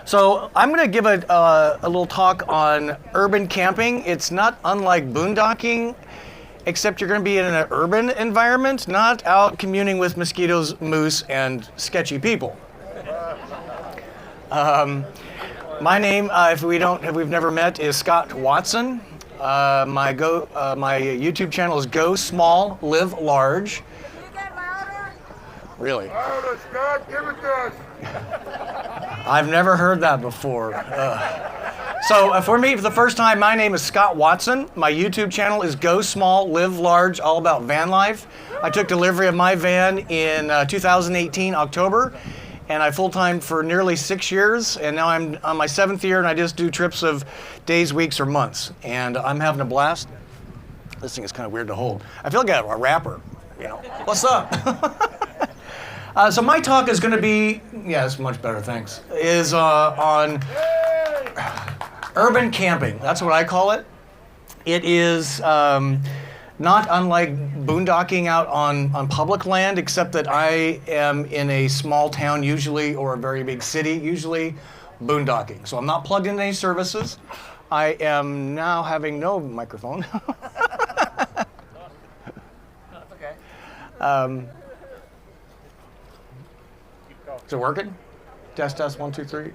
So I'm going to give a little talk on urban camping. It's not unlike boondocking, except you're going to be in an urban environment, not out communing with mosquitoes, moose, and sketchy people. My name, if we've never met, is Scott Watson. My YouTube channel is Go Small, Live Large. Really? Louder, Scott, give it to us. I've never heard that before. So for me, for the first time, my name is Scott Watson. My YouTube channel is Go Small, Live Large, all about van life. I took delivery of my van in 2018, October, and I full-time for nearly 6 years, and now I'm on my 7th year, and I just do trips of days, weeks, or months, and I'm having a blast. This thing is kind of weird to hold. I feel like a rapper, you know. What's up? So my talk is going to be, yeah, it's much better, thanks, is on urban camping. That's what I call it. It is not unlike boondocking out on public land, except that I am in a small town usually, or a very big city, usually boondocking. So I'm not plugged into any services. I am now having no microphone. That's okay. Is it working? Test, 1, 2, 3.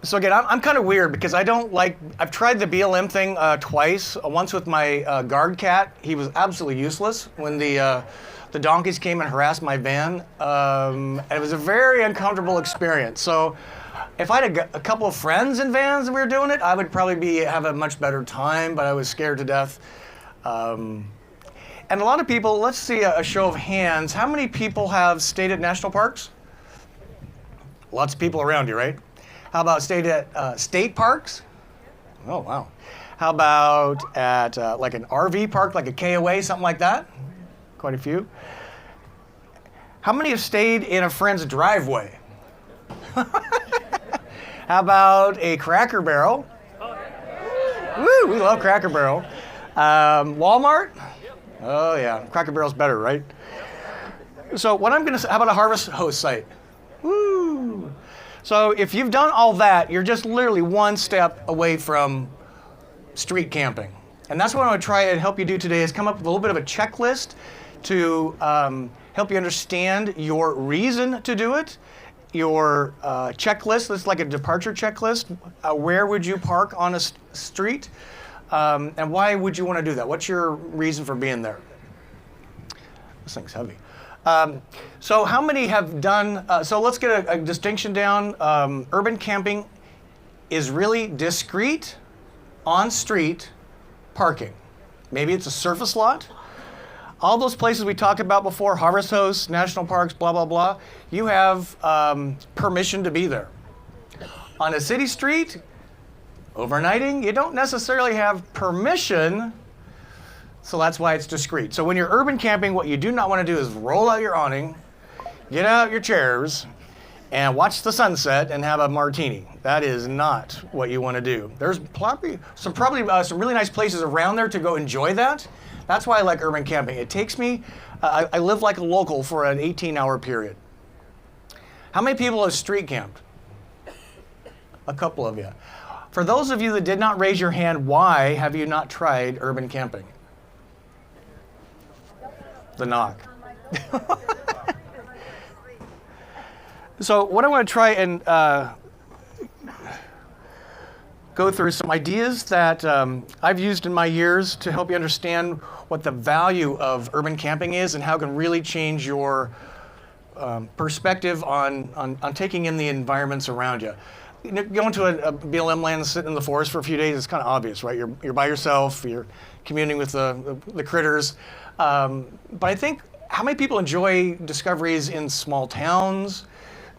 So again, I'm kind of weird because I don't like, I've tried the BLM thing twice. Once with my guard cat. He was absolutely useless when the donkeys came and harassed my van. And it was a very uncomfortable experience. So if I had a couple of friends in vans and we were doing it, I would probably have a much better time, but I was scared to death. And a lot of people, let's see a show of hands. How many people have stayed at national parks? Lots of people around you, right? How about stayed at state parks? Oh, wow. How about at like an RV park, like a KOA, something like that? Quite a few. How many have stayed in a friend's driveway? How about a Cracker Barrel? Woo, we love Cracker Barrel. Walmart? Oh yeah, Cracker Barrel's better, right? So what I'm gonna say, how about a harvest hose site? Woo! So if you've done all that, you're just literally one step away from street camping. And that's what I'm gonna try and help you do today, is come up with a little bit of a checklist to help you understand your reason to do it, your checklist. It's like a departure checklist. Where would you park on a street? And why would you want to do that? What's your reason for being there? This thing's heavy. So how many have done, so let's get a distinction down. Urban camping is really discrete, on-street parking. Maybe it's a surface lot. All those places we talked about before, harvest hosts, national parks, blah, blah, blah, you have permission to be there. On a city street, overnighting, you don't necessarily have permission, so that's why it's discreet. So when you're urban camping, what you do not want to do is roll out your awning, get out your chairs, and watch the sunset and have a martini. That is not what you want to do. There's probably some really nice places around there to go enjoy that. That's why I like urban camping. It takes me, I live like a local for an 18-hour period. How many people have street camped? A couple of you. For those of you that did not raise your hand, why have you not tried urban camping? The knock. So what I want to try and go through some ideas that I've used in my years to help you understand what the value of urban camping is and how it can really change your perspective on taking in the environments around you. You know, going to a BLM land and sitting in the forest for a few days, it's kind of obvious, right? You're by yourself, you're communing with the critters. But I think, how many people enjoy discoveries in small towns?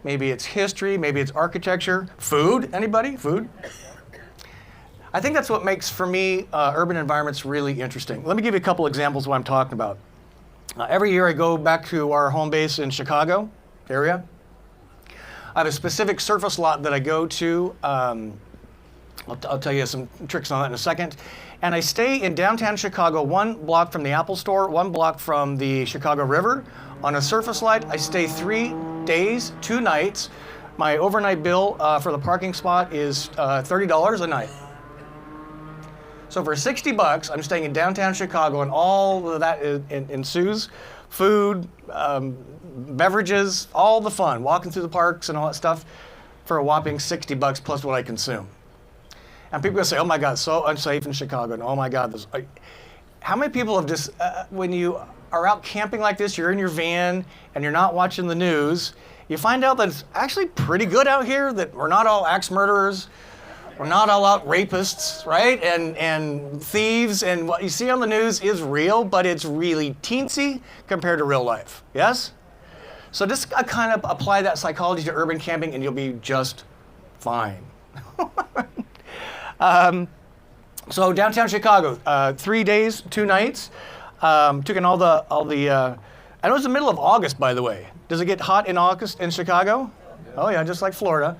Maybe it's history, maybe it's architecture. Food, anybody? Food? I think that's what makes, for me, urban environments really interesting. Let me give you a couple examples of what I'm talking about. Every year I go back to our home base in Chicago area. I have a specific surface lot that I go to. I'll tell you some tricks on that in a second. And I stay in downtown Chicago, 1 block from the Apple Store, 1 block from the Chicago River. On a surface lot, I stay 3 days, 2 nights. My overnight bill for the parking spot is $30 a night. So for $60, I'm staying in downtown Chicago, and all of that ensues: food, beverages, all the fun, walking through the parks and all that stuff, for a whopping $60 plus what I consume. And people say, "Oh my God, so unsafe in Chicago." And, "Oh my God, this." How many people have just, when you are out camping like this, you're in your van and you're not watching the news, you find out that it's actually pretty good out here, that we're not all axe murderers, we're not all out rapists, right? And thieves, and what you see on the news is real, but it's really teensy compared to real life, yes? So just kind of apply that psychology to urban camping and you'll be just fine. So downtown Chicago, 3 days, 2 nights. Took in all the. I know it's the middle of August, by the way. Does it get hot in August in Chicago? Oh yeah, just like Florida.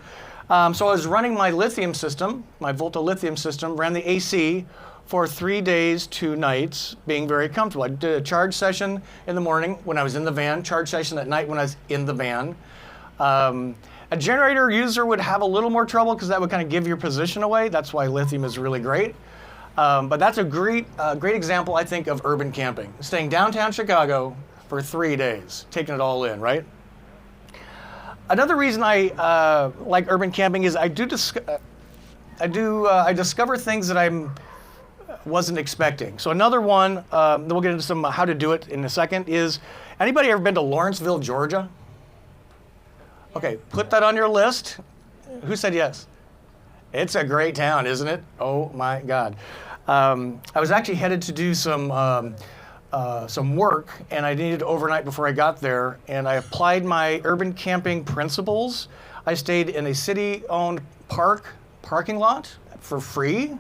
So I was running my lithium system, my Volta lithium system, ran the AC for 3 days, 2 nights, being very comfortable. I did a charge session in the morning when I was in the van, charge session at night when I was in the van. A generator user would have a little more trouble because that would kind of give your position away. That's why lithium is really great. But that's a great example, I think, of urban camping. Staying downtown Chicago for 3 days, taking it all in, right? Another reason I like urban camping is I discover things that I wasn't expecting. So another one, then we'll get into some how to do it in a second, is anybody ever been to Lawrenceville, Georgia? Okay, put that on your list. Who said yes? It's a great town, isn't it? Oh my God. I was actually headed to do some work, and I needed to overnight before I got there, and I applied my urban camping principles. I stayed in a city-owned parking lot for free.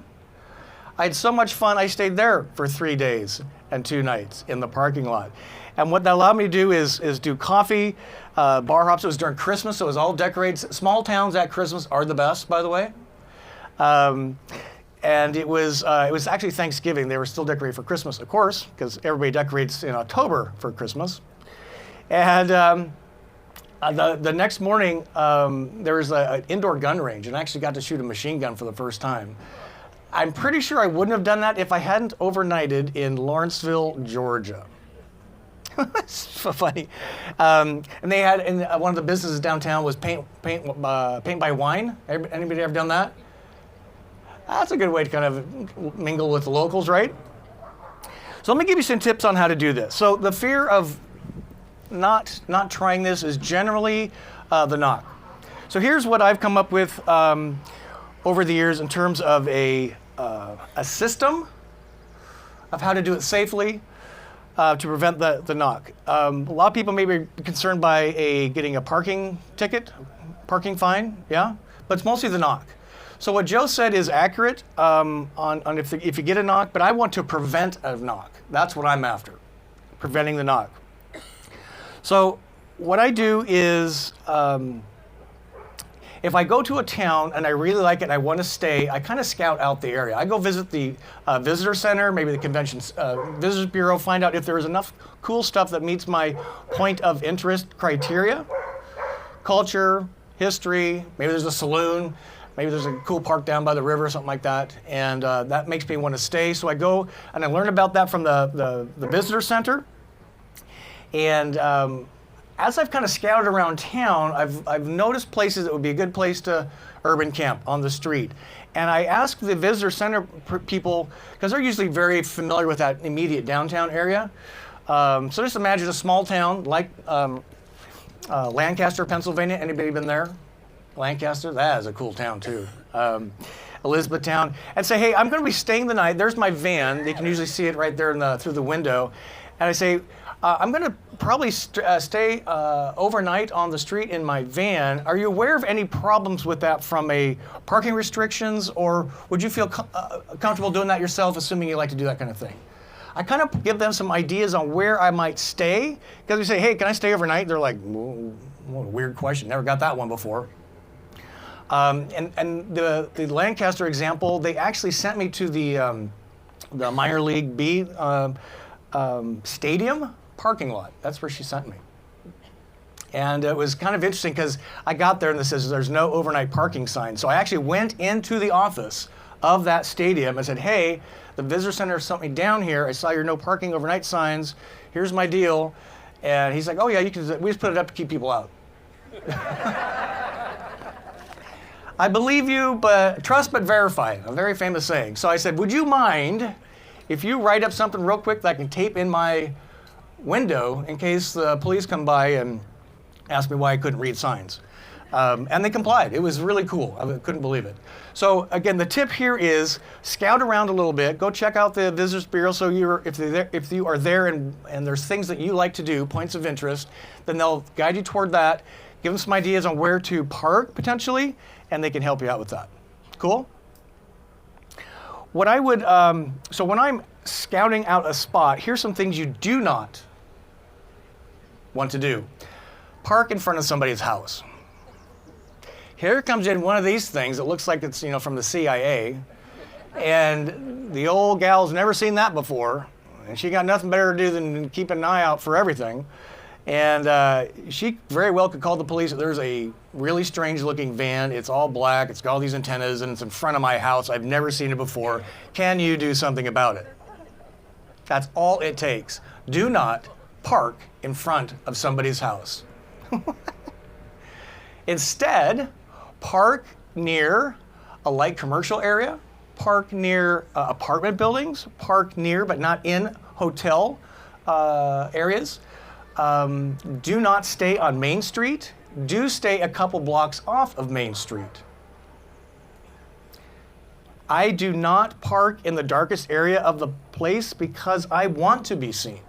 I had so much fun, I stayed there for 3 days and 2 nights in the parking lot. And what that allowed me to do is do coffee, bar hops. It was during Christmas, so it was all decorated. Small towns at Christmas are the best, by the way. And it was actually Thanksgiving. They were still decorated for Christmas, of course, because everybody decorates in October for Christmas. And the next morning, there was an indoor gun range, and I actually got to shoot a machine gun for the first time. I'm pretty sure I wouldn't have done that if I hadn't overnighted in Lawrenceville, Georgia. It's so funny. And they had, in one of the businesses downtown was paint by wine. Anybody ever done that? That's a good way to kind of mingle with the locals, right? So let me give you some tips on how to do this. So the fear of not trying this is generally the knock. So here's what I've come up with over the years in terms of a system of how to do it safely to prevent the knock. A lot of people may be concerned by getting a parking ticket, parking fine, yeah? But it's mostly the knock. So what Joe said is accurate on if you get a knock, but I want to prevent a knock. That's what I'm after, preventing the knock. So what I do is, if I go to a town and I really like it and I want to stay, I kind of scout out the area. I go visit the visitor center, maybe the convention visitors bureau, find out if there is enough cool stuff that meets my point of interest criteria. Culture, history, maybe there's a saloon, maybe there's a cool park down by the river or something like that, and that makes me want to stay. So I go and I learn about that from the visitor center. And as I've kind of scouted around town, I've noticed places that would be a good place to urban camp on the street. And I ask the visitor center people, because they're usually very familiar with that immediate downtown area. So just imagine a small town like Lancaster, Pennsylvania. Anybody been there? Lancaster? That is a cool town too. Elizabethtown. And say, hey, I'm going to be staying the night. There's my van. They can usually see it right there through the window. And I say, I'm going to probably stay overnight on the street in my van. Are you aware of any problems with that from a parking restrictions, or would you feel comfortable doing that yourself, assuming you like to do that kind of thing? I kind of give them some ideas on where I might stay, because we say, hey, can I stay overnight? They're like, whoa, what a weird question. Never got that one before. And the Lancaster example, they actually sent me to the minor league B stadium parking lot. That's where she sent me. And it was kind of interesting because I got there and it says there's no overnight parking sign. So I actually went into the office of that stadium and said, hey, the visitor center sent me down here. I saw your no parking overnight signs. Here's my deal. And he's like, oh yeah, we just put it up to keep people out. I believe you, but trust but verify, a very famous saying. So I said, would you mind if you write up something real quick that I can tape in my window in case the police come by and ask me why I couldn't read signs. And they complied. It was really cool. I couldn't believe it. So again, the tip here is scout around a little bit. Go check out the Visitors Bureau. So if you are there and there's things that you like to do, points of interest, then they'll guide you toward that. Give them some ideas on where to park potentially, and they can help you out with that. Cool? What I would, so when I'm scouting out a spot, here's some things you do not want to do. Park in front of somebody's house. Here comes in one of these things that looks like it's, from the CIA, and the old gal's never seen that before, and she got nothing better to do than keep an eye out for everything. And she very well could call the police. There's a really strange looking van. It's all black. It's got all these antennas, and it's in front of my house. I've never seen it before. Can you do something about it? That's all it takes. Do not park in front of somebody's house. Instead, park near a light commercial area, park near apartment buildings, park near but not in hotel areas. Do not stay on Main Street. Do stay a couple blocks off of Main Street. I do not park in the darkest area of the place because I want to be seen.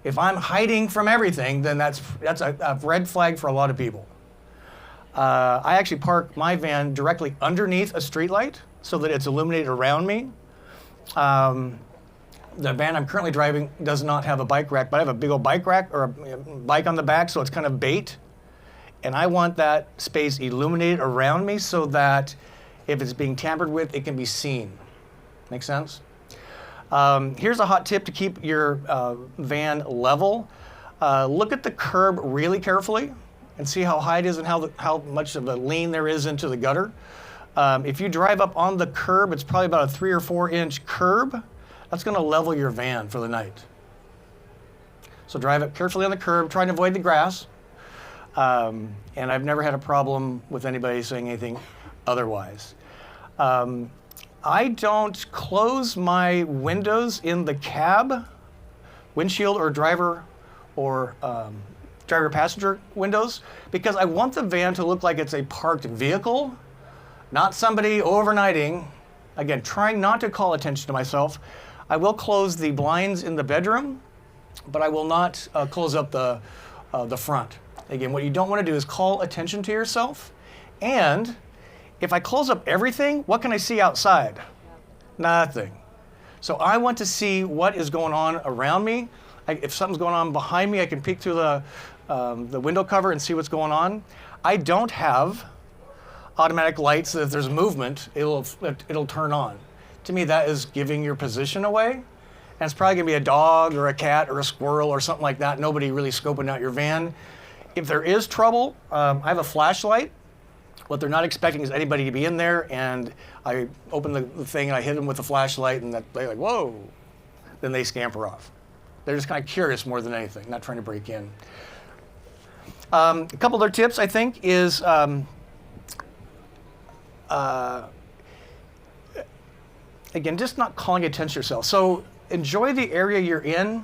If I'm hiding from everything, then that's a red flag for a lot of people. I actually park my van directly underneath a streetlight so that it's illuminated around me. The van I'm currently driving does not have a bike rack, but I have a big old bike rack or a bike on the back, so it's kind of bait. And I want that space illuminated around me so that if it's being tampered with, it can be seen. Make sense? Here's a hot tip to keep your van level. Look at the curb really carefully and see how high it is and how much of a lean there is into the gutter. If you drive up on the curb, it's probably about a 3 or 4 inch curb. That's going to level your van for the night. So drive it carefully on the curb, trying to avoid the grass. And I've never had a problem with anybody saying anything otherwise. I don't close my windows in the cab, windshield or driver passenger windows, because I want the van to look like it's a parked vehicle, not somebody overnighting. Again, trying not to call attention to myself. I will close the blinds in the bedroom, but I will not close up the front. Again, what you don't want to do is call attention to yourself. And if I close up everything, what can I see outside? Nothing. So I want to see what is going on around me. If something's going on behind me, I can peek through the window cover and see what's going on. I don't have automatic lights that if there's movement, it'll turn on. To me, that is giving your position away. And it's probably going to be a dog or a cat or a squirrel or something like that. Nobody really scoping out your van. If there is trouble, I have a flashlight. What they're not expecting is anybody to be in there, and I open the thing and I hit them with the flashlight, and they're like, whoa. Then they scamper off. They're just kind of curious more than anything, not trying to break in. A couple other tips, I think, is again, just not calling attention to yourself. So enjoy the area you're in.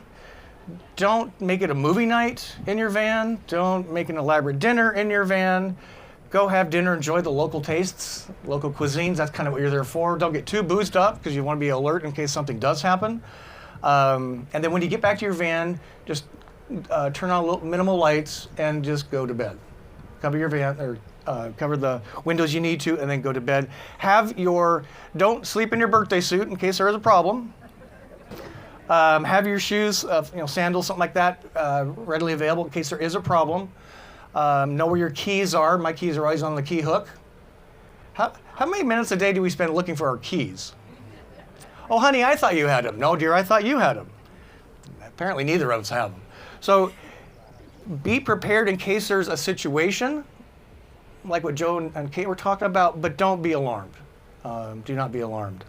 Don't make it a movie night in your van. Don't make an elaborate dinner in your van. Go have dinner, enjoy the local tastes, local cuisines. That's kind of what you're there for. Don't get too boozed up because you want to be alert in case something does happen. And then when you get back to your van, just turn on little minimal lights and just go to bed. Cover your van, or cover the windows you need to, and then go to bed. Don't sleep in your birthday suit in case there is a problem. Have your shoes, sandals, something like that, readily available in case there is a problem. Know where your keys are. My keys are always on the key hook. How many minutes a day do we spend looking for our keys? Oh, honey, I thought you had them. No, dear, I thought you had them. Apparently neither of us have them. So be prepared in case there's a situation, like what Joe and Kate were talking about, but don't be alarmed. Do not be alarmed.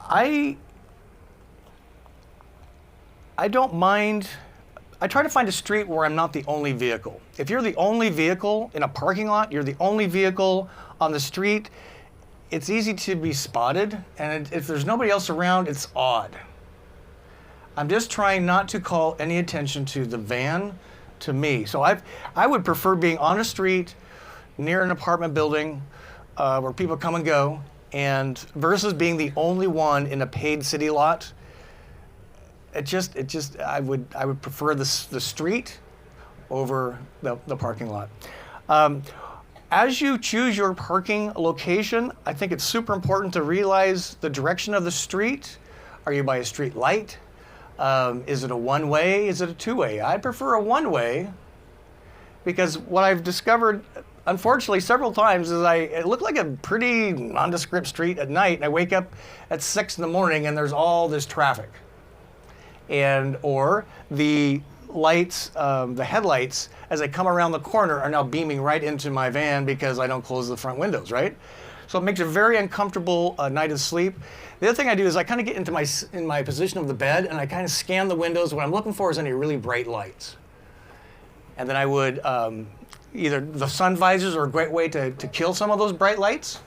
I don't mind. I try to find a street where I'm not the only vehicle. If you're the only vehicle in a parking lot, you're the only vehicle on the street, it's easy to be spotted, and if there's nobody else around, it's odd. I'm just trying not to call any attention to the van, to me. So I would prefer being on a street near an apartment building where people come and go, and versus being the only one in a paid city lot. I would prefer the street over the parking lot. As you choose your parking location, I think it's super important to realize the direction of the street. Are you by a street light? Is it a one-way? Is it a two-way? I prefer a one-way because what I've discovered, unfortunately, several times is it looked like a pretty nondescript street at night, and I wake up at 6 in the morning and there's all this traffic. Or the lights, the headlights, as I come around the corner are now beaming right into my van because I don't close the front windows, right? So it makes a very uncomfortable night of sleep. The other thing I do is I kind of get into my position of the bed and I kind of scan the windows. What I'm looking for is any really bright lights. And then I would, either the sun visors are a great way to kill some of those bright lights.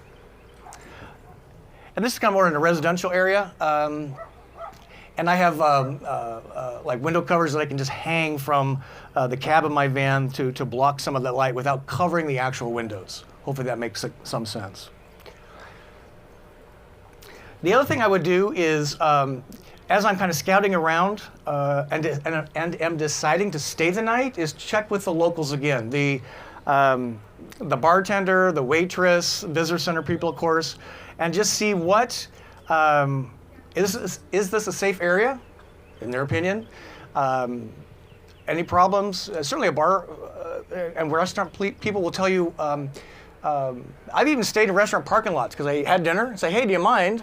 And this is kind of more in a residential area. And I have like window covers that I can just hang from the cab of my van to block some of that light without covering the actual windows. Hopefully that makes some sense. The other thing I would do is, as I'm kind of scouting around and am deciding to stay the night, is check with the locals again. The bartender, the waitress, visitor center people, of course, and just see what, is this a safe area, in their opinion? Any problems? Certainly a bar and restaurant people will tell you, I've even stayed in restaurant parking lots because I had dinner and say, hey, do you mind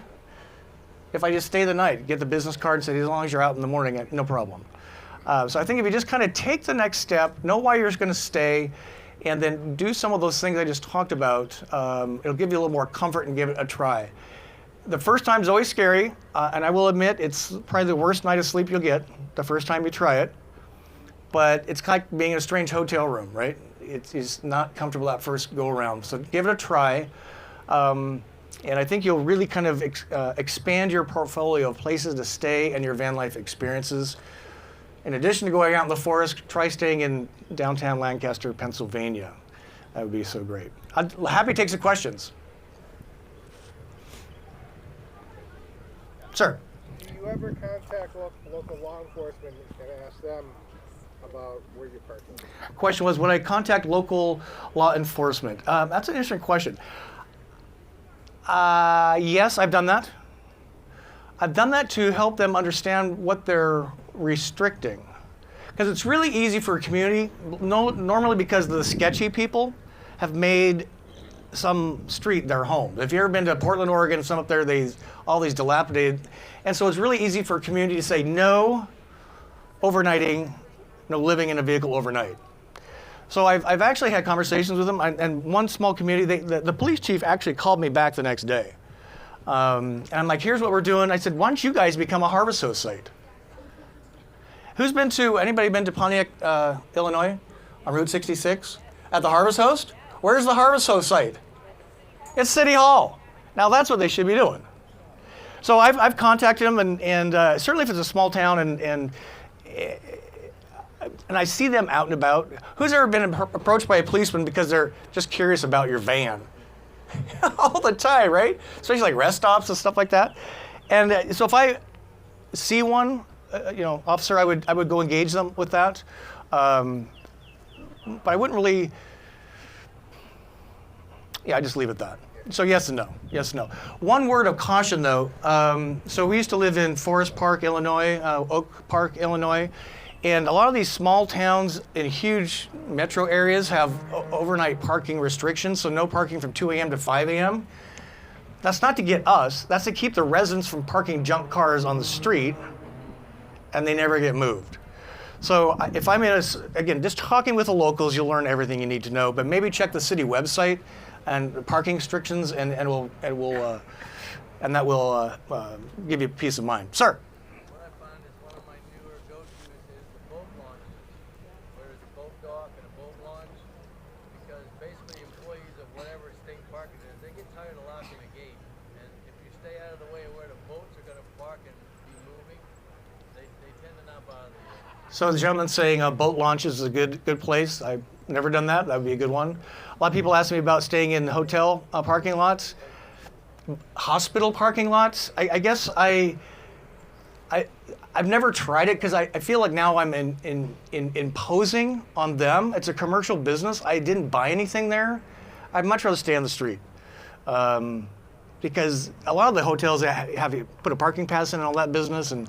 if I just stay the night? Get the business card and say, as long as you're out in the morning, no problem. So I think if you just kind of take the next step, know why you're going to stay, and then do some of those things I just talked about, it'll give you a little more comfort and give it a try. The first time is always scary, and I will admit it's probably the worst night of sleep you'll get the first time you try it. But it's like being in a strange hotel room, right? It's not comfortable that first go around. So give it a try. And I think you'll really kind of expand your portfolio of places to stay and your van life experiences. In addition to going out in the forest, try staying in downtown Lancaster, Pennsylvania. That would be so great. I'm happy to take some questions. Sir? Do you ever contact local law enforcement and ask them about where you're parking? Question was, would I contact local law enforcement? That's an interesting question. Yes, I've done that. I've done that to help them understand what they're restricting. Because it's really easy for a community, normally because the sketchy people have made some street their home. If you've ever been to Portland, Oregon, some up there, all these dilapidated, and so it's really easy for a community to say no overnighting, no living in a vehicle overnight. So I've actually had conversations with them, and one small community, the police chief actually called me back the next day. And I'm like, here's what we're doing. I said, why don't you guys become a Harvest Host site? Anybody been to Pontiac, Illinois, on Route 66? At the Harvest Host? Where's the Harvest Host site? It's City Hall. Now that's what they should be doing. So I've contacted them, and certainly if it's a small town and I see them out and about. Who's ever been approached by a policeman because they're just curious about your van? All the time, right? Especially like rest stops and stuff like that. And so if I see one, officer, I would go engage them with that. But I wouldn't really. Yeah, I just leave it at that. So yes and no. Yes and no. One word of caution, though. So we used to live in Forest Park, Illinois, Oak Park, Illinois. And a lot of these small towns in huge metro areas have overnight parking restrictions, so no parking from 2 a.m. to 5 a.m. That's not to get us. That's to keep the residents from parking junk cars on the street. and they never get moved. So if I'm in again, just talking with the locals, you'll learn everything you need to know. But maybe check the city website and the parking restrictions, and that will give you peace of mind. Sir. What I find is one of my newer go-tos is the boat launches, where there's a boat dock and a boat launch, because basically employees of whatever state park it is, they get tired of locking the gate, and if you stay out of the way of where the boats are going to park and be moving, they tend to not bother you. So the gentleman's saying boat launches is a good place. I've never done that. That would be a good one. A lot of people ask me about staying in hotel parking lots, hospital parking lots. I guess I've never tried it because I feel like now I'm imposing on them. It's a commercial business. I didn't buy anything there. I'd much rather stay on the street. Because a lot of the hotels have you put a parking pass in and all that business, and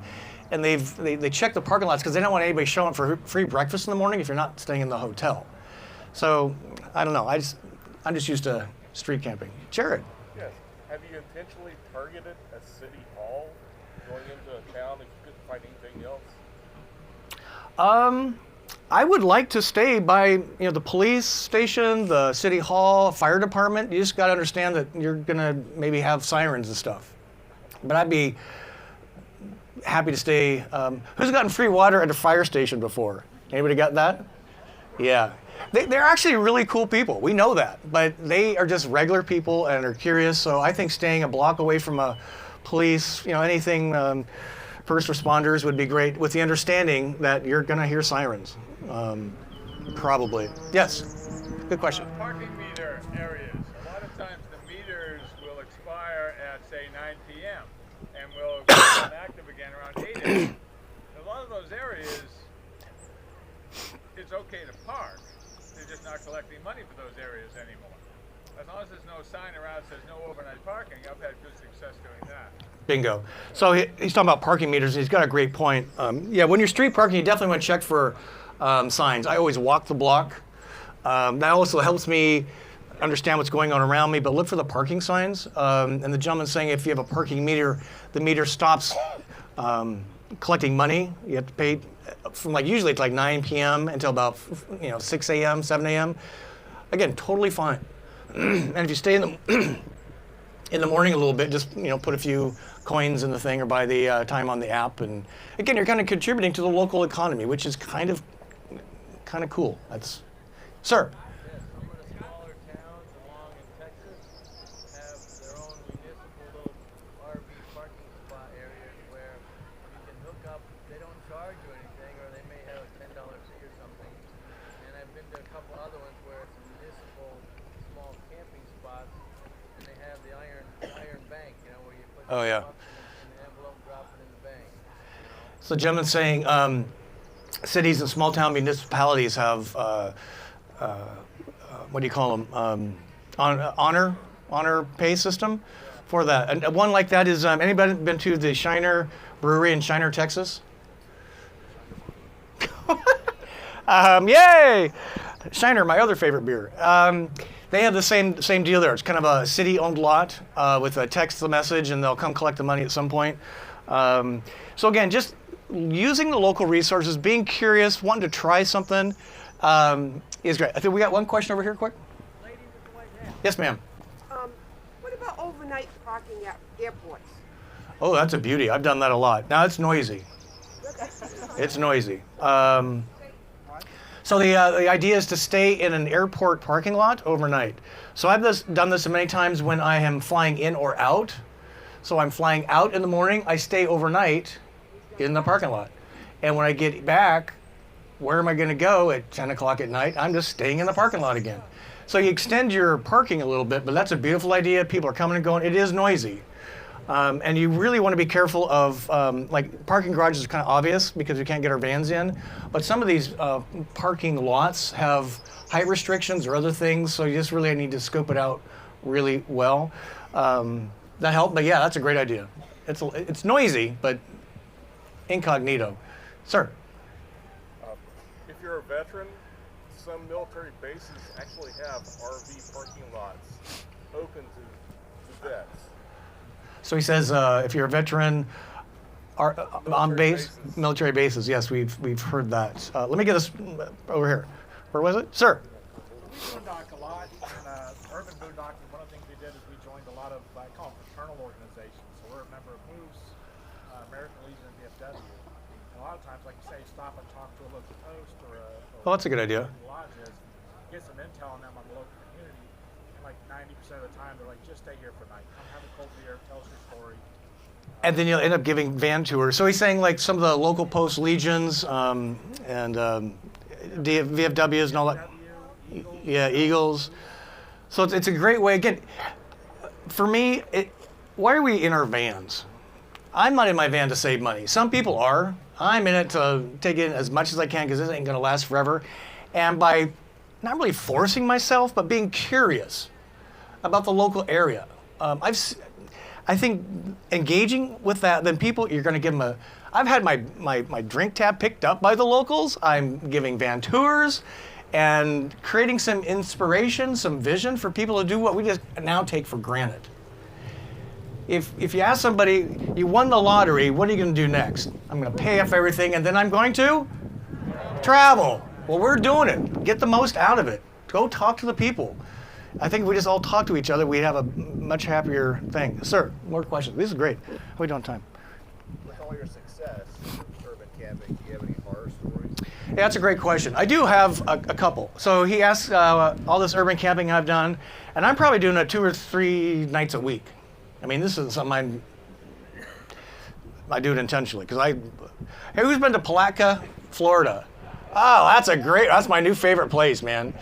they check the parking lots because they don't want anybody showing up for free breakfast in the morning if you're not staying in the hotel. So I don't know. I'm just used to street camping. Jared. Yes. Have you intentionally targeted a city hall going into a town if you couldn't find anything else? I would like to stay by the police station, the city hall, fire department. You just got to understand that you're gonna maybe have sirens and stuff. But I'd be happy to stay. Who's gotten free water at a fire station before? Anybody got that? Yeah. They're actually really cool people. We know that, but they are just regular people and are curious. So I think staying a block away from a police, anything, first responders would be great, with the understanding that you're going to hear sirens, probably. Yes, good question. Parking meter areas. A lot of times the meters will expire at say 9 p.m. and will become active again around 8 a.m. A lot of those areas, it's okay to park. They're just not collecting money for those areas anymore. As long as there's no sign around that says no overnight parking, I've had good success doing that. Bingo. So he's talking about parking meters, and he's got a great point. Yeah, when you're street parking, you definitely want to check for signs. I always walk the block. That also helps me understand what's going on around me, but look for the parking signs. And the gentleman's saying if you have a parking meter, the meter stops collecting money. You have to pay from usually it's 9 p.m. until about 6 a.m., 7 a.m. Again, totally fine. And if you stay in the morning a little bit, just put a few coins in the thing or buy the time on the app, and again, you're kind of contributing to the local economy, which is kind of cool. That's, sir. Yes, some of the smaller towns along in Texas have their own municipal little RV parking spot areas where you can hook up. They don't charge you anything, or they may have a $10 fee or something. And I've been to a couple other ones where it's municipal small camping spots, and they have the iron bank, where you put Oh, yeah. in the envelope, drop it in the bank. So the gentleman's saying cities and small town municipalities have what do you call them? Honor pay system for that. And one like that is anybody been to the Shiner Brewery in Shiner, Texas? Yay! Shiner, my other favorite beer. They have the same deal there. It's kind of a city-owned lot with a text message, and they'll come collect the money at some point. So again, just using the local resources, being curious, wanting to try something is great. I think we got one question over here, quick. Lady with the white hat. Yes, ma'am. What about overnight parking at airports? Oh, that's a beauty. I've done that a lot. Now it's noisy. It's noisy. So the idea is to stay in an airport parking lot overnight. So I've done this many times when I am flying in or out. So I'm flying out in the morning. I stay overnight in the parking lot. And when I get back, where am I going to go at 10 o'clock at night? I'm just staying in the parking lot again. So you extend your parking a little bit, but that's a beautiful idea. People are coming and going. It is noisy. And you really want to be careful of, parking garages are kind of obvious because we can't get our vans in. But some of these parking lots have height restrictions or other things, so you just really need to scope it out really well. That helped, but yeah, that's a great idea. It's noisy, but incognito. Sir? If you're a veteran, some military bases actually have RV parking lots open to vets. So he says if you're a veteran, on military bases. Yes, we've heard that. Let me get this over here. Where was it, sir? We boondock a lot, and urban boondocking, one of the things we did is we joined a lot of, I call them fraternal organizations. So we're a member of Moose, American Legion, and VFW. And a lot of times, like you say, stop and talk to a local post or Well, that's a good idea. lodges, get some intel on them on the local community, and like 90% of the time, they're like, just stay here for a night. Come have a cold beer, tell us your story. And then you'll end up giving van tours. So he's saying like some of the local post legions and VFWs and all that. Yeah, Eagles. So it's a great way. Again, for me, why are we in our vans? I'm not in my van to save money. Some people are. I'm in it to take in as much as I can because this ain't going to last forever. And by not really forcing myself, but being curious about the local area. I think engaging with that, then people, you're going to give them I've had my drink tab picked up by the locals. I'm giving van tours and creating some inspiration, some vision for people to do what we just now take for granted. If you ask somebody, you won the lottery, what are you going to do next? I'm going to pay off everything and then I'm going to travel. Well, we're doing it. Get the most out of it. Go talk to the people. I think if we just all talk to each other, we'd have a much happier thing. Sir, more questions. This is great. We don't have time. With all your success in urban camping, do you have any horror stories? Yeah, that's a great question. I do have a couple. So he asked all this urban camping I've done, and I'm probably doing it 2 or 3 nights a week. I mean, this is something I do it intentionally. Hey, who's been to Palatka, Florida? Oh, that's my new favorite place, man.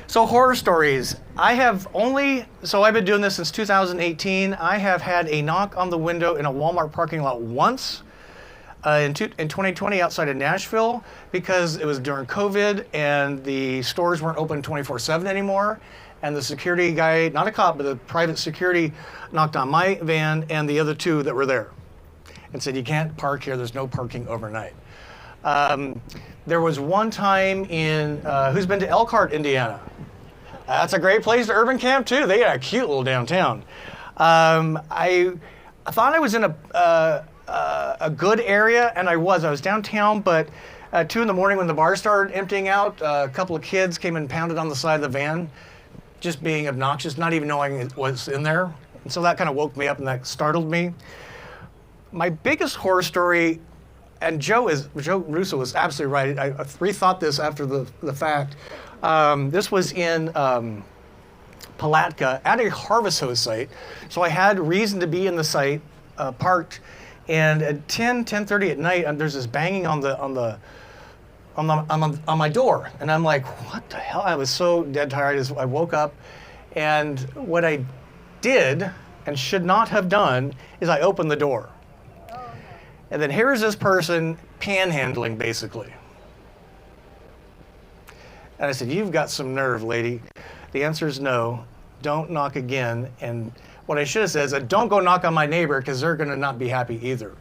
So horror stories. I've been doing this since 2018. I have had a knock on the window in a Walmart parking lot once in 2020 outside of Nashville because it was during COVID and the stores weren't open 24/7 anymore. And the security guy, not a cop, but the private security, knocked on my van and the other 2 that were there and said, you can't park here, there's no parking overnight. There was one time in, who's been to Elkhart, Indiana? That's a great place to urban camp too. They got a cute little downtown. I thought I was in a good area, and I was downtown, but at 2 in the morning when the bar started emptying out, a couple of kids came and pounded on the side of the van, just being obnoxious, not even knowing it was in there. And so that kind of woke me up and that startled me. My biggest horror story, and Joe Russo was absolutely right. I rethought this after the fact. This was in Palatka at a harvest hose site. So I had reason to be in the site, parked, and at 10:30 at night, there's this banging on my door, and I'm like, what the hell? I was so dead tired. I woke up, and what I did and should not have done is I opened the door. And then here's this person panhandling, basically. And I said, you've got some nerve, lady. The answer is no. Don't knock again. And what I should have said is, don't go knock on my neighbor because they're going to not be happy either.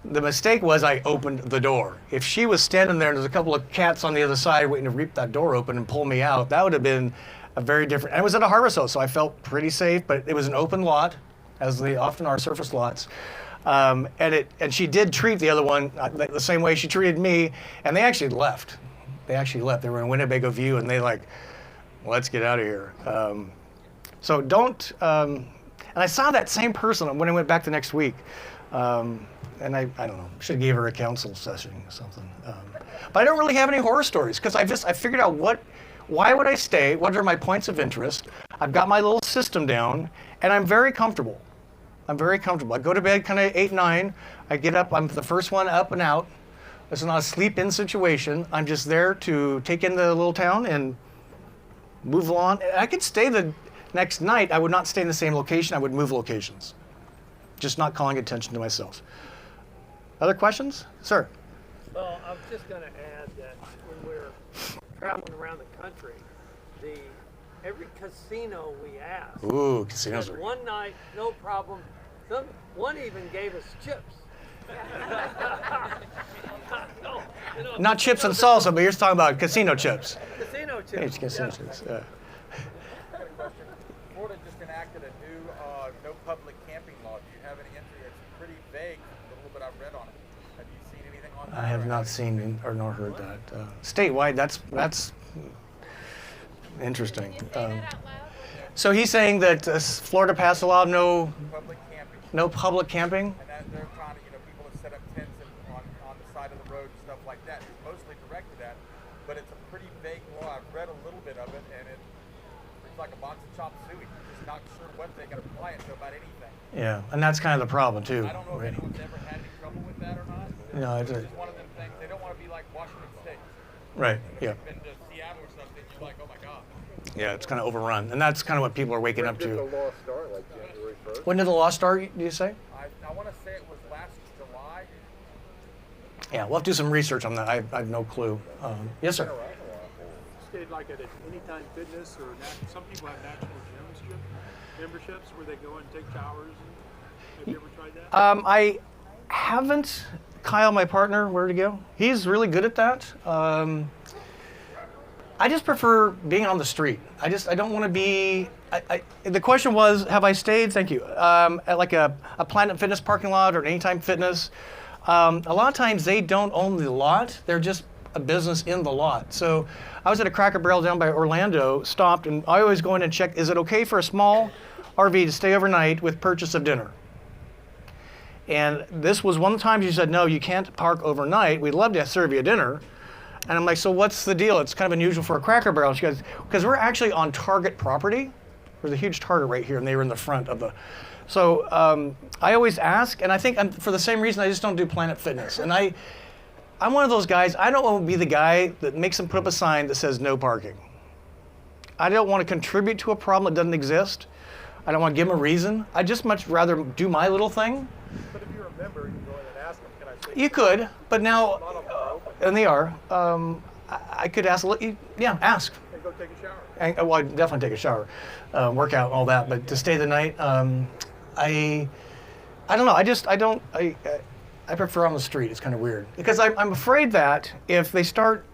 The mistake was I opened the door. If she was standing there and there's a couple of cats on the other side waiting to rip that door open and pull me out, that would have been a very different. And it was at a harvest hose, so I felt pretty safe, but it was an open lot, as they often are, surface lots. And she did treat the other one the same way she treated me, and they actually left. They were in Winnebago View, and they let's get out of here. So don't. And I saw that same person when I went back the next week, and I don't know. Should have gave her a counsel session or something. But I don't really have any horror stories because I figured out why would I stay? What are my points of interest? I've got my little system down, and I'm very comfortable. I go to bed kind of 8, 9. I get up. I'm the first one up and out. It's not a sleep-in situation. I'm just there to take in the little town and move along. I could stay the next night. I would not stay in the same location. I would move locations. Just not calling attention to myself. Other questions? Sir? Well, I was just going to add that when we're traveling around the country, every casino we asked. Ooh, casinos said are... one night, no problem. One even gave us chips. Not chips and salsa, but you're talking about casino chips. Casino chips. Hey, it's casino chips. Florida just enacted a new no public camping law. Do you have any entry? It's pretty I have not seen or nor heard that. Statewide, that's interesting. So he's saying that Florida passed a law of Public camping. no public camping. And that they're trying to, people that set up tents on the side of the road and stuff like that. It's mostly directed at, but it's a pretty vague law. I've read a little bit of it, and it's like a box of chop suey. You're just not sure what they can apply it to about anything. Yeah, and that's kind of the problem too. I don't know if anyone's ever had any trouble with that or not. No, it's It's just one of them things. They don't want to be like Washington State. right. If Yeah, you've been to Seattle or something, you're like, oh my God. yeah, it's kind of overrun, and that's kind of what people are waking up Did the to. law start like January 1st? When did the law start? Do you say? I want to say it was last July. Yeah, we'll have to do some research on that. I have no clue. Yes, sir. Stayed like at an Anytime Fitness or some people have National Gym memberships where they go and take showers. Have you ever tried that? I haven't. Kyle, my partner, where'd he go? He's really good at that. I just prefer being on the street. I don't want to be. The question was, have I stayed? Thank you. At like a Planet Fitness parking lot or an Anytime Fitness. A lot of times they don't own the lot. They're just a business in the lot. So I was at a Cracker Barrel down by Orlando, stopped, and I always go in and check, is it okay for a small RV to stay overnight with purchase of dinner? And this was one of the times you said, no, you can't park overnight. We'd love to serve you dinner. And I'm like, so what's the deal? It's kind of unusual for a Cracker Barrel. She goes, because we're actually on Target property. There's a huge Target right here, and they were in the front of the. So I always ask, and I think for the same reason, I just don't do Planet Fitness. And I'm one of those guys, I don't want to be the guy that makes them put up a sign that says no parking. I don't want to contribute to a problem that doesn't exist. I don't want to give them a reason. I'd just much rather do my little thing. But if you remember, you can go in and ask them, can I say You could, but now, a lot of them are open and they are. I could ask, yeah, ask. and go take a shower? Well, I'd definitely take a shower, work out, all that. But to stay the night, I don't know. I prefer on the street. It's kind of weird because I'm afraid that if they start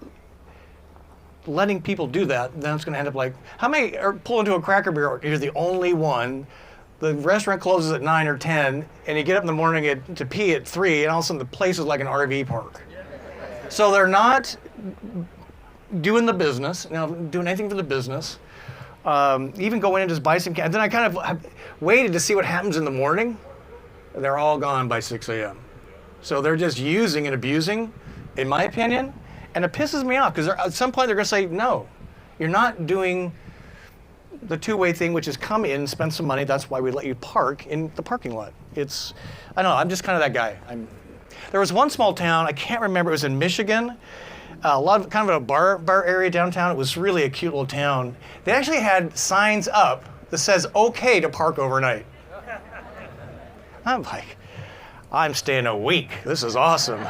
letting people do that, then it's going to end up like, how many are pull into a Cracker Barrel? You're the only one. The restaurant closes at 9 or 10, and you get up in the morning to pee at 3, and all of a sudden the place is like an RV park. So they're not doing the business, doing anything for the business. Even going in to just buy some and then I kind of waited to see what happens in the morning. They're all gone by 6 a.m. So they're just using and abusing, in my opinion, and it pisses me off because at some point they're going to say, no, you're not doing the two-way thing, which is come in, spend some money. That's why we let you park in the parking lot. I don't know, I'm just kind of that guy. There was one small town, I can't remember, it was in Michigan. Kind of a bar area downtown. It was really a cute little town. They actually had signs up that says okay to park overnight. I'm like, I'm staying a week. This is awesome.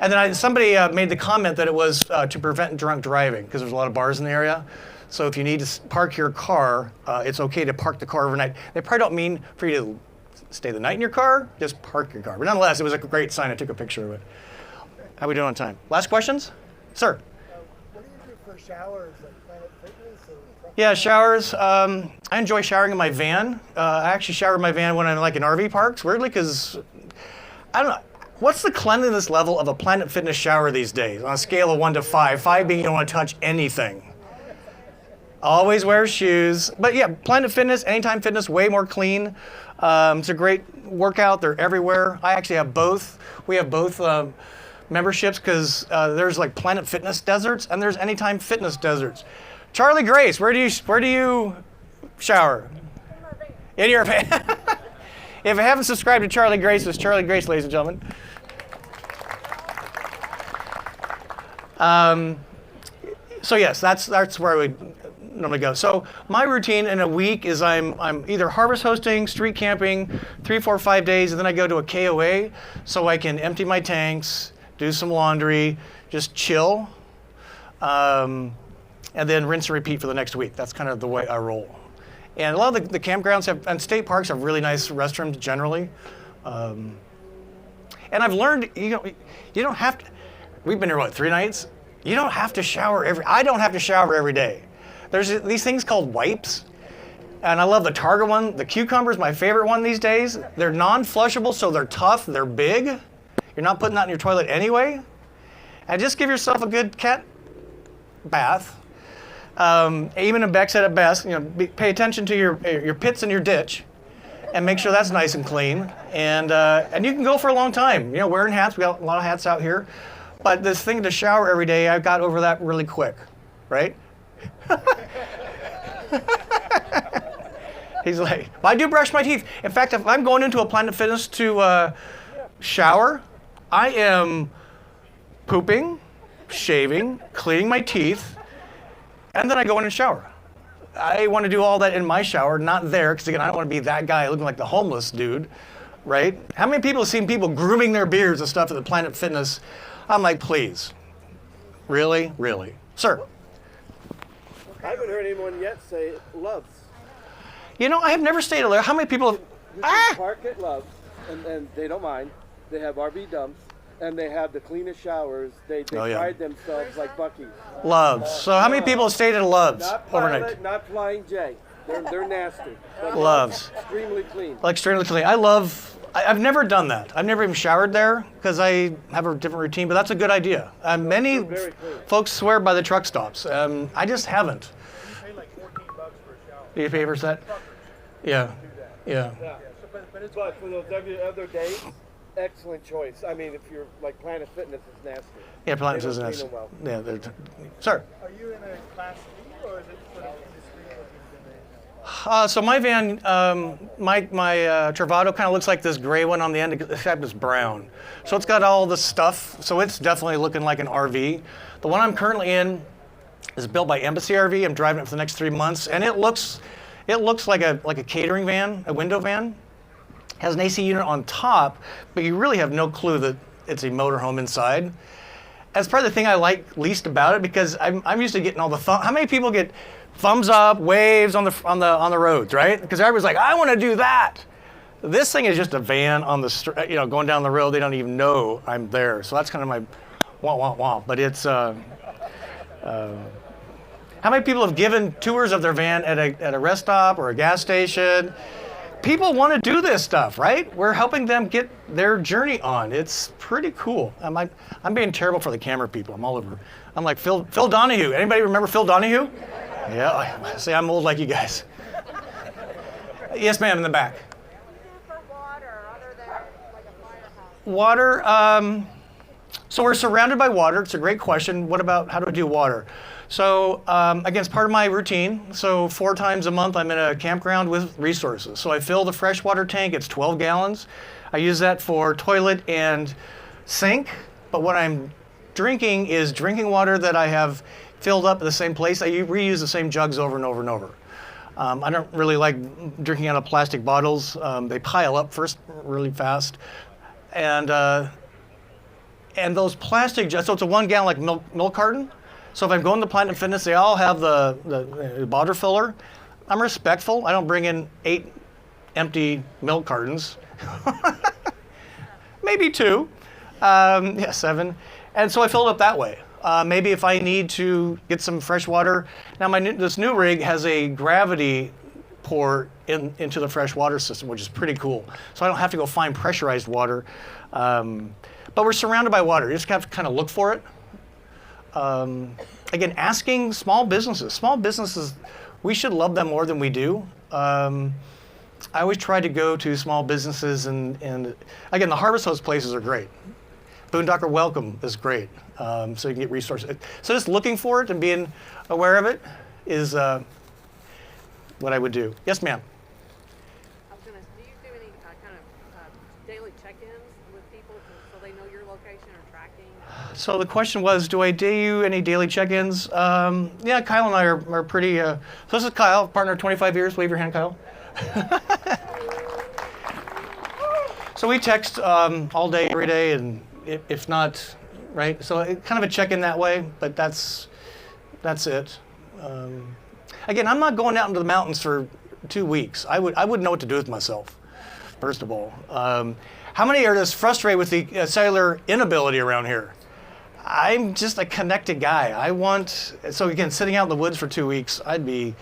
And then somebody made the comment that it was to prevent drunk driving because there's a lot of bars in the area. So if you need to park your car, it's okay to park the car overnight. They probably don't mean for you to stay the night in your car, just park your car. But nonetheless, it was a great sign. I took a picture of it. How are we doing on time? Last questions? Sir? What do you do for showers, like Planet Fitness or? Yeah, showers. I enjoy showering in my van. I actually shower in my van when I'm like in RV parks, weirdly, because I don't know. What's the cleanliness level of a Planet Fitness shower these days on a scale of 1 to 5? 5 being you don't want to touch anything. Always wear shoes. But yeah, Planet Fitness, Anytime Fitness, way more clean. It's a great workout. They're everywhere. I actually have both. We have both memberships because there's like Planet Fitness deserts and there's Anytime Fitness deserts. Charlie Grace, where do you shower? In your van. If I haven't subscribed to Charlie Grace, it's Charlie Grace, ladies and gentlemen. So yes, that's where I would normally go. So my routine in a week is I'm either harvest hosting, street camping, 3, 4, 5 days, and then I go to a KOA so I can empty my tanks, do some laundry, just chill, and then rinse and repeat for the next week. That's kind of the way I roll. And a lot of the campgrounds and state parks have really nice restrooms generally. And I've learned, you don't have to, we've been here, 3 nights? You don't have to shower I don't have to shower every day. There's these things called wipes. And I love the Target one. The cucumber is my favorite one these days. They're non-flushable, so they're tough, they're big. You're not putting that in your toilet anyway. And just give yourself a good cat bath. Eamon and Beck said it best. Pay attention to your pits in your ditch, and make sure that's nice and clean. And you can go for a long time. Wearing hats. We got a lot of hats out here. But this thing to shower every day, I got over that really quick, right? He's like, well, I do brush my teeth. In fact, if I'm going into a Planet Fitness to shower, I am pooping, shaving, cleaning my teeth, and then I go in and shower. I want to do all that in my shower, not there, because again, I don't want to be that guy looking like the homeless dude, right? How many people have seen people grooming their beards and stuff at the Planet Fitness? I'm like, please. Really? Really? Sir? I haven't heard anyone yet say Loves. I have never stayed there. How many people have... You can park at Loves, and they don't mind. They have RV dumps, and they have the cleanest showers. They pride themselves like Buc-ee's. Loves. So how many people have stayed at Loves overnight? Pilot, not Flying J. They're nasty. But Loves. Extremely clean. Like extremely clean. I've never done that. I've never even showered there because I have a different routine, but that's a good idea. Many folks swear by the truck stops. I just haven't. You pay like $14 for a shower. Do you pay for that? Yeah. Yeah. But for those other days, excellent choice. I mean, if you're like Planet Fitness, it's nasty. Yeah, Planet They don't Fitness. clean them well. Yeah, sir. Are you in a class C or is it for the industry? So my van, my Travado kind of looks like this gray one on the end, except it's brown. So it's got all the stuff. So it's definitely looking like an RV. The one I'm currently in is built by Embassy RV. I'm driving it for the next 3 months, and it looks like a catering van, a window van. Has an AC unit on top, but you really have no clue that it's a motorhome inside. That's probably the thing I like least about it, because I'm used to getting all the how many people get thumbs up, waves on the roads, right? Because everybody's like, I want to do that. This thing is just a van on the going down the road. They don't even know I'm there. So that's kind of my wah wah wah. But it's how many people have given tours of their van at a rest stop or a gas station? People want to do this stuff, right? We're helping them get their journey on. It's pretty cool. I'm being terrible for the camera people. I'm all over. I'm like Phil Donahue. Anybody remember Phil Donahue? Yeah. See, I'm old like you guys. Yes, ma'am, in the back. For water, other than like a firehouse. Water. So we're surrounded by water. It's a great question. What about how do I do water? So again, it's part of my routine. So 4 times a month, I'm in a campground with resources. So I fill the freshwater tank. It's 12 gallons. I use that for toilet and sink. But what I'm drinking is drinking water that I have filled up at the same place. I reuse the same jugs over and over and over. I don't really like drinking out of plastic bottles. They pile up first really fast. And those plastic jugs, so it's a 1 gallon like milk carton. So if I'm going to Planet Fitness, they all have the bottle filler. I'm respectful. I don't bring in 8 empty milk cartons. Maybe 2. 7. And so I fill it up that way. Maybe if I need to get some fresh water. Now this new rig has a gravity port into the fresh water system, which is pretty cool. So I don't have to go find pressurized water. But we're surrounded by water. You just have to kind of look for it. Again, asking small businesses, we should love them more than we do. I always try to go to small businesses and again, the Harvest Host places are great. Boondocker Welcome is great, so you can get resources. So just looking for it and being aware of it is what I would do. Yes, ma'am. Do you do any kind of daily check-ins with people so they know your location or tracking? So the question was, do I do any daily check-ins? Yeah, Kyle and I are pretty, so this is Kyle, partner of 25 years. Wave your hand, Kyle. So we text all day, every day, and if not, right? So kind of a check-in that way, but that's it. Again, I'm not going out into the mountains for 2 weeks. I wouldn't know what to do with myself, first of all. How many are just frustrated with the cellular inability around here? I'm just a connected guy. So again, sitting out in the woods for 2 weeks, I'd be,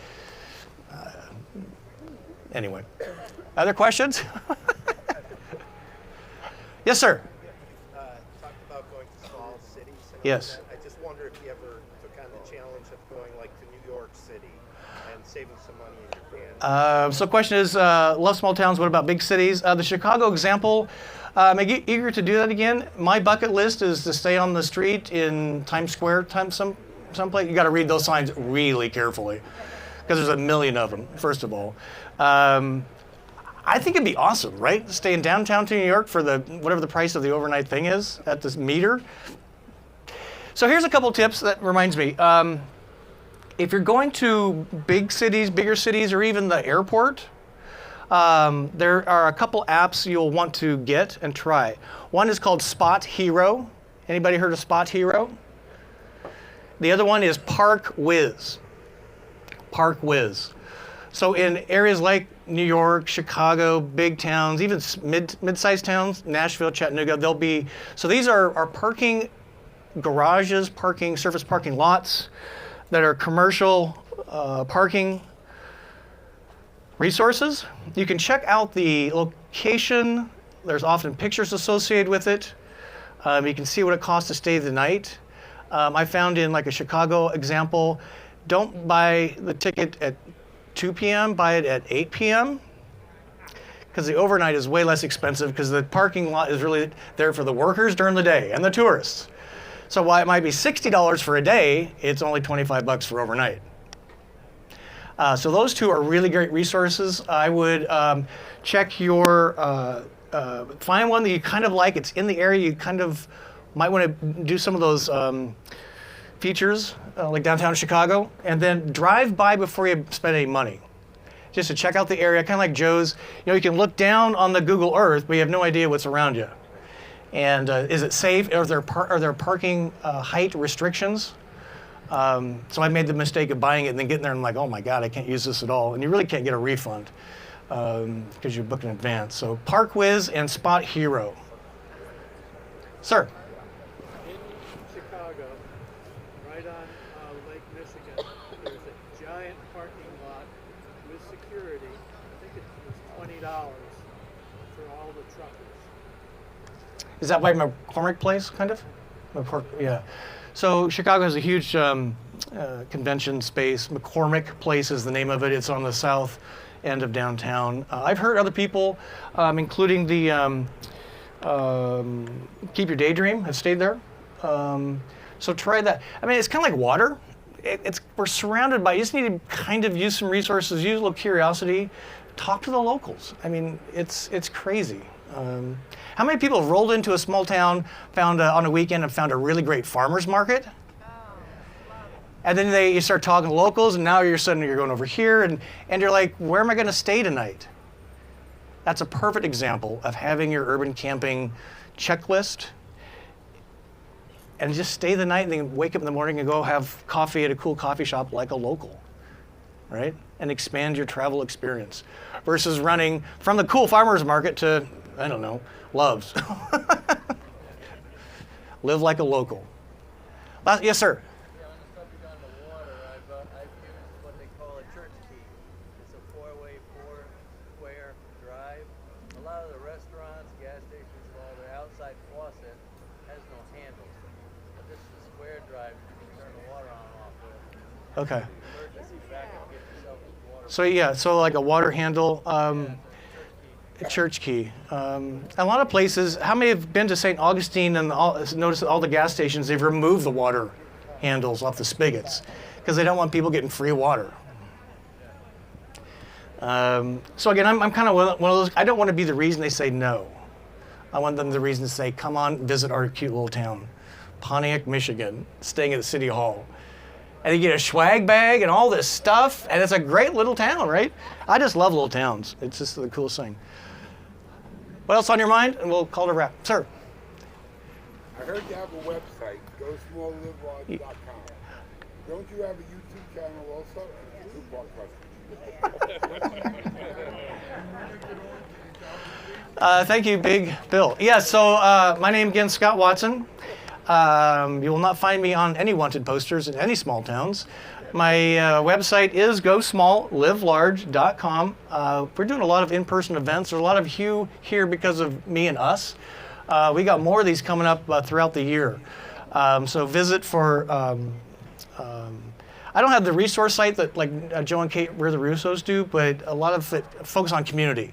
anyway. Other questions? Yes, sir. Yes. I just wonder if you ever took on the challenge of going like to New York City and saving some money in your van. So question is, love small towns, what about big cities? The Chicago example, I'm eager to do that again. My bucket list is to stay on the street in Times Square, someplace. You got to read those signs really carefully because there's a million of them, first of all. I think it'd be awesome, right? Stay in downtown to New York for whatever the price of the overnight thing is at this meter. So here's a couple tips that reminds me. If you're going to big cities, bigger cities, or even the airport, there are a couple apps you'll want to get and try. One is called Spot Hero. Anybody heard of Spot Hero? The other one is Park Whiz. Park Whiz. So in areas like New York, Chicago, big towns, even mid-sized towns, Nashville, Chattanooga, so these are parking garages, surface parking lots that are commercial parking resources. You can check out the location. There's often pictures associated with it. You can see what it costs to stay the night. I found in like a Chicago example, don't buy the ticket at 2 p.m., buy it at 8 p.m. because the overnight is way less expensive because the parking lot is really there for the workers during the day and the tourists. So while it might be $60 for a day, it's only $25 for overnight. So those two are really great resources. I would check your, find one that you kind of like. It's in the area. You kind of might want to do some of those features like downtown Chicago, and then drive by before you spend any money. Just to check out the area, kind of like Joe's. You can look down on the Google Earth, but you have no idea what's around you. And is it safe? Are there parking height restrictions? So I made the mistake of buying it and then getting there and like, oh my God, I can't use this at all. And you really can't get a refund because you booked in advance. So Park Whiz and Spot Hero. Sir. In Chicago, right on Lake Michigan, there's a giant parking lot with security. I think it was $20 for all the truckers. Is that by McCormick Place, kind of? Yeah. So Chicago has a huge convention space. McCormick Place is the name of it. It's on the south end of downtown. I've heard other people, including the Keep Your Daydream, have stayed there. So try that. I mean, it's kind of like water. We're surrounded by, you just need to kind of use some resources, use a little curiosity, talk to the locals. I mean, it's crazy. How many people have rolled into a small town, found on a weekend and found a really great farmer's market? And then you start talking to locals, and now you're going over here, and you're like, where am I going to stay tonight? That's a perfect example of having your urban camping checklist, and just stay the night, and then wake up in the morning and go have coffee at a cool coffee shop like a local, right? And expand your travel experience versus running from the cool farmer's market to, I don't know, Love's. Live like a local. Yes, sir. Yeah, on the subject on the water, I've used what they call a church key. It's a four-way, four-square drive. A lot of the restaurants, gas stations, well, their outside faucet has no handles. But this is a square drive you can turn the water on and off with. Okay. Emergency backup, get yourself with water. So yeah, so like a water handle. A church key. A lot of places, how many have been to St. Augustine and noticed all the gas stations, they've removed the water handles off the spigots because they don't want people getting free water. So again, I'm kind of one of those, I don't want to be the reason they say no. I want them the reason to say, come on, visit our cute little town, Pontiac, Michigan, staying at the City Hall. And you get a swag bag and all this stuff, and it's a great little town, right? I just love little towns. It's just the coolest thing. What else on your mind? And we'll call it a wrap. Sir. I heard you have a website, GoSmallLiveLarge.com. Don't you have a YouTube channel also? Thank you, Big Bill. Yeah, so my name again, Scott Watson. You will not find me on any wanted posters in any small towns. My website is GoSmallLiveLarge.com. We're doing a lot of in-person events. There's a lot of you here because of me and us. We got more of these coming up throughout the year. So visit for. I don't have the resource site that like Joe and Kate We're the Russos do, but a lot of it focus on community.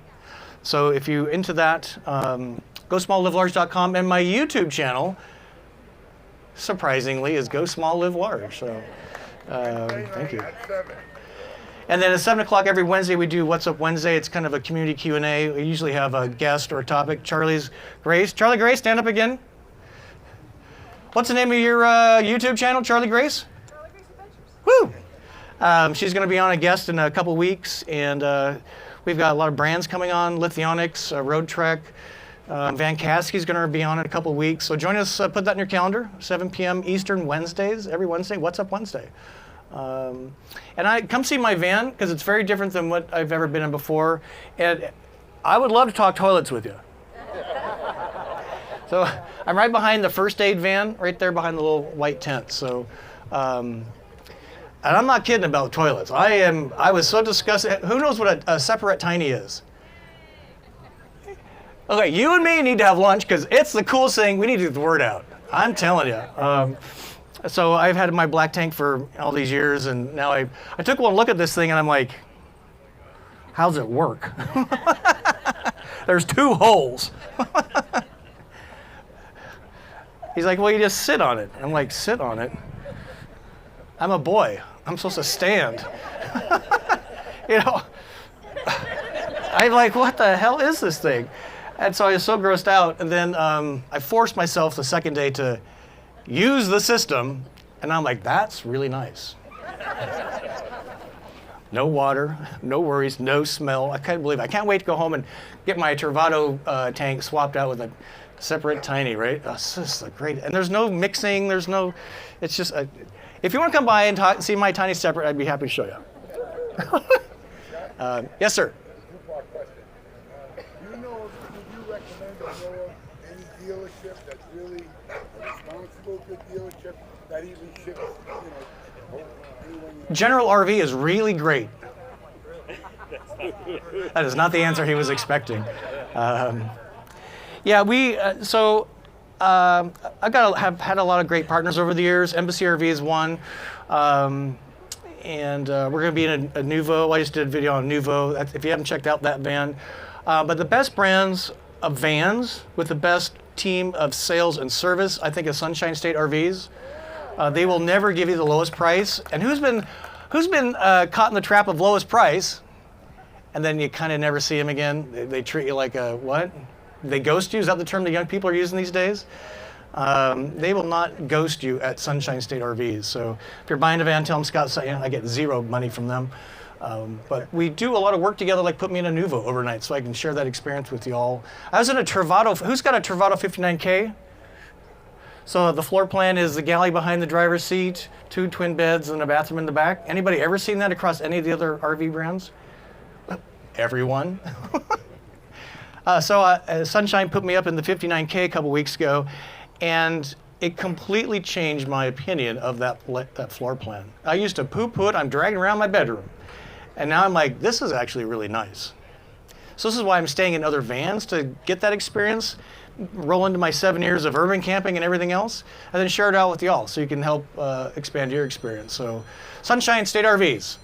So if you into that, GoSmallLiveLarge.com, and my YouTube channel, surprisingly, is Go Small Live Large. So thank you. And then at 7 o'clock every Wednesday, we do What's Up Wednesday. It's kind of a community Q&A. We usually have a guest or a topic. Charlie Grace, stand up again. What's the name of your YouTube channel, Charlie Grace? Charlie Grace Adventures. Woo! She's going to be on a guest in a couple weeks, and we've got a lot of brands coming on, Lithionics, Road Trek. Van Caskey's going to be on in a couple weeks. So join us, put that in your calendar, 7 p.m. Eastern Wednesdays, every Wednesday, What's Up Wednesday. And come see my van, because it's very different than what I've ever been in before. And I would love to talk toilets with you. So I'm right behind the first aid van, right there behind the little white tent. So, and I'm not kidding about toilets. I was so disgusted. Who knows what a separate tiny is? Okay, you and me need to have lunch because it's the coolest thing. We need to get the word out. I'm telling you. So I've had my black tank for all these years, and now I took one look at this thing, and I'm like, how's it work? There's 2 holes. He's like, well, you just sit on it. I'm like, sit on it? I'm a boy. I'm supposed to stand. You know, I'm like, what the hell is this thing? And so I was so grossed out. And then I forced myself the second day to use the system. And I'm like, that's really nice. No water, no worries, no smell. I can't believe it. I can't wait to go home and get my Travado tank swapped out with a separate tiny, right? Oh, this is great. And there's no mixing. It's just, if you want to come by and see my tiny separate, I'd be happy to show you. Yes, sir. Two-part question. Do you recommend any dealership that's really a responsible good dealership that even ships, anyone? General RV is really great. That is not the answer he was expecting. Yeah, I've had a lot of great partners over the years. Embassy RV is one. And we're going to be in a Nuvo. I just did a video on Nuvo, if you haven't checked out that van. But the best brands of vans with the best team of sales and service, I think, is Sunshine State RVs. They will never give you the lowest price. And who's been caught in the trap of lowest price, and then you kind of never see them again? They treat you like a what? They ghost you? Is that the term the young people are using these days? They will not ghost you at Sunshine State RVs. So if you're buying a van, tell them Scott said, I get zero money from them. But we do a lot of work together, like put me in a Nuvo overnight so I can share that experience with you all. I was in a Travado. Who's got a Travado 59K? So the floor plan is the galley behind the driver's seat, 2 twin beds, and a bathroom in the back. Anybody ever seen that across any of the other RV brands? Everyone. So Sunshine put me up in the 59K a couple weeks ago, and it completely changed my opinion of that floor plan. I used to poo-poo it. I'm dragging around my bedroom. And now I'm like, this is actually really nice. So this is why I'm staying in other vans, to get that experience, roll into my 7 years of urban camping and everything else, and then share it out with y'all so you can help expand your experience. So Sunshine State RVs.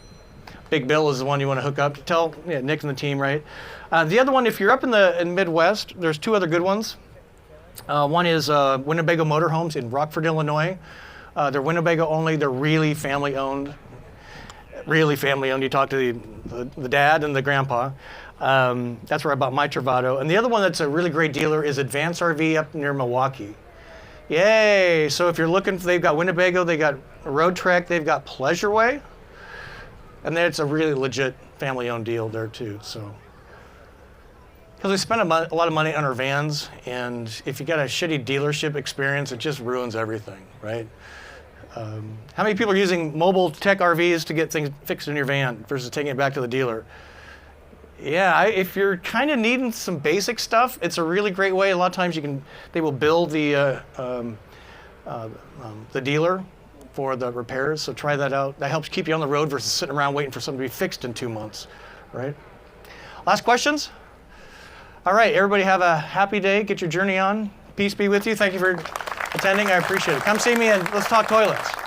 Big Bill is the one you want to hook up. Tell Nick and the team, right? The other one, if you're up in the Midwest, there's 2 other good ones. One is Winnebago Motorhomes in Rockford, Illinois. They're Winnebago only. They're really family owned. Really family owned. You talk to the dad and the grandpa. That's where I bought my Travado. And the other one that's a really great dealer is Advance RV up near Milwaukee. Yay! So if you're looking, they've got Winnebago, they got Road Trek, they've got Pleasureway. And then it's a really legit family-owned deal there too. So, because we spend a lot of money on our vans, and if you got a shitty dealership experience, it just ruins everything, right? How many people are using mobile tech RVs to get things fixed in your van versus taking it back to the dealer? Yeah, if you're kind of needing some basic stuff, it's a really great way. A lot of times they will bill the dealer for the repairs, so try that out. That helps keep you on the road versus sitting around waiting for something to be fixed in 2 months, right? Last questions? All right, everybody have a happy day. Get your journey on. Peace be with you. Thank you for attending. I appreciate it. Come see me and let's talk toilets.